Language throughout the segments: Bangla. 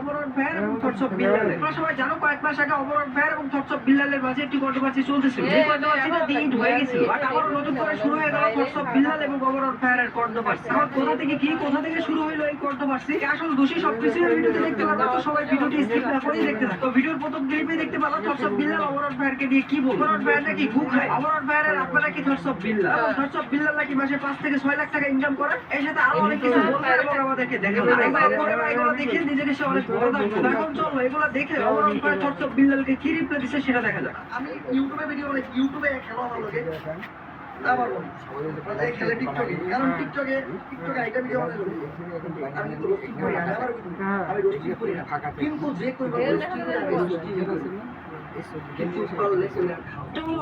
অমরন ভাইয়ের এবং থটস অফ বিল্লালের। তোমরা সবাই জানো কয়েক মাস আগে অমরন ভাইয়ের এবং থটস অফ বিল্লালের মাঝে একটি কন্ট্রোভার্সি চলতেছিল। এই কন্ট্রোভার্সিটা দিন হয়ে গেছিল, বাট আবারও নতুন করে শুরু হয়ে গেল থটস অফ বিল্লাল এবং অমরন ভাইয়ের কন্ট্রোভার্সি। এখন কোথা থেকে কি, কোথা থেকে শুরু হলো এই কন্ট্রোভার্সি, আসল দোষী সবকিছু এই ভিডিওতে দেখতে পারবা। তো সবাই ভিডিওটি স্কিপ না করেই দেখতে থাকো। তো ভিডিওর প্রথম ক্লিপে দেখতে পারবা থটস অফ বিল্লাল অমরন ভাইয়েরকে নিয়ে কি বলবো। অমরন ভাইয়ের নাকি গু খায়, অমরন ভাইয়ের আপনারা কি থটস অফ বিল্লাল, এবং থটস অফ বিল্লাল নাকি মাসে 5 থেকে 6 লাখ টাকা ইনকাম করে। এর সাথে আরো অনেক কিছু বলবে এবং আমাদেরকে দেখাবে। এগুলো দেখে নিজেকে সে অনেক বড় দাবি করে। এখন চলো এগুলো দেখে অমরন ভাই থটস অফ বিল্লালকে কি রিপ্লাই দিচ্ছে সেটা দেখা যাক। আমি ইউটিউবে ভিডিও বানাই, ইউটিউবে খেলা ভালো লাগে না পারবো না খেলে টিকটকে, কারণ টিকটকে আইটা ভিডিও বানাই আমি কিন্তু রোস্টিং করি না, আমি রোস্টিং করি না, কিন্তু যে কইবা রোস্টিং কিন্তু পারলে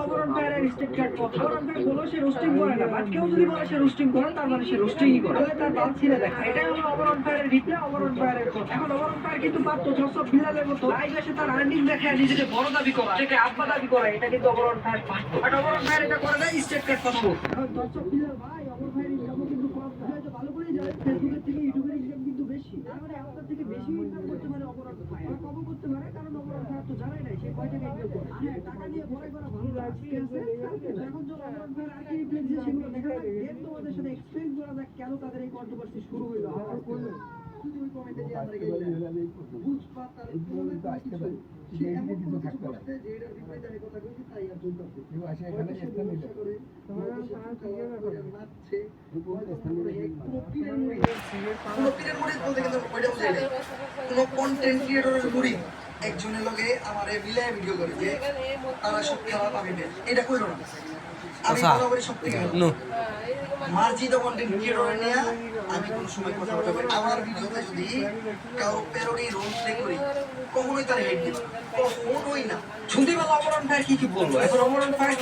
অমরন ভাইয়ের রিসপেক্ট কার্ড কথা। অমরন ভাই বলো সে রোস্টিং করে না, বাট কেউ যদি বলে সে রোস্টিং করে তার মানে সে রোস্টিংই করে, তার বাল ছিঁড়ে দেখা। এটাই হলো অমরন ভাইয়ের রিপ্লাই, অমরন ভাইয়ের কথা। এখন অমরন ভাই কিন্তু পারত থটস অফ বিল্লালের মতো লাইভ এসে তার আর্নিং দেখায় নিজেকে বড় দাবি করা, সেটাকে আব্বা দাবি করা, এটা কিন্তু অমরন ভাইয়ের পারত। বাট অমরন ভাইয়ের এটা করে দেয় স্টেট কার্ড কথা বলতে। এখন থটস অফ বিল্লাল ভাই অমরন ভাইয়ের ইনকামও কিন্তু কম, হয়তো ভালো করেই জানেন ফেসবুকের থেকে ইউটিউবের ইনকাম কিন্তু বেশি, তার মানে আপনার থেকে বেশি ইনকাম করতে পারে অমরন ভাই, আর কমও করতে পারে, কারণ অমরন ভাই তো জানাই নাই সে কয় টাকা ইনকাম করে। হ্যাঁ, টাকা নিয়ে বড়াই করা ভালো লাগে, ঠিক আছে। এখন চলো অমরন ভাইয়ের আর কি রিপ্লাই দিয়েছে সেগুলো দেখা যাক, দেন তোমাদের সাথে এক্সপ্লেইন করা যাক কেন তাদের এই কন্ট্রোভার্সি শুরু হইলো। আমার করলো যদি ওই কমেন্টে যে আমরা বুঝবা তার মনে তো কিছু সে এমন কিছু করতে যে এটা রিপ্লাই দেওয়ার কথা কইছি তাই আর জন্য আছে কেউ আসে এখানে একটা মিলে করে তোমার সাথে নাচছে কোনো পীরের মুড়ি বলতে কিন্তু ওইটা বুঝাই না, কোনো কন্টেন্ট ক্রিয়েটরের মুড়ি একজনের লগে আমারে মিলাই ভিডিও করে যে তারা সব খারাপ আমি বেশ, এটা কইলো না। আমি বরাবরই সব থেকে মার্জিত কন্টেন্ট ক্রিয়েটর নিয়ে আমি কোনো সময় কথা বলতে পারি। আমার ভিডিওতে যদি কারো প্যারোডি রোল প্লে করি কখনোই তার হেড দিব, কখনোই না। শুনতে পেলাম অমরন ভাই কি বললো। এখন অমরন ভাই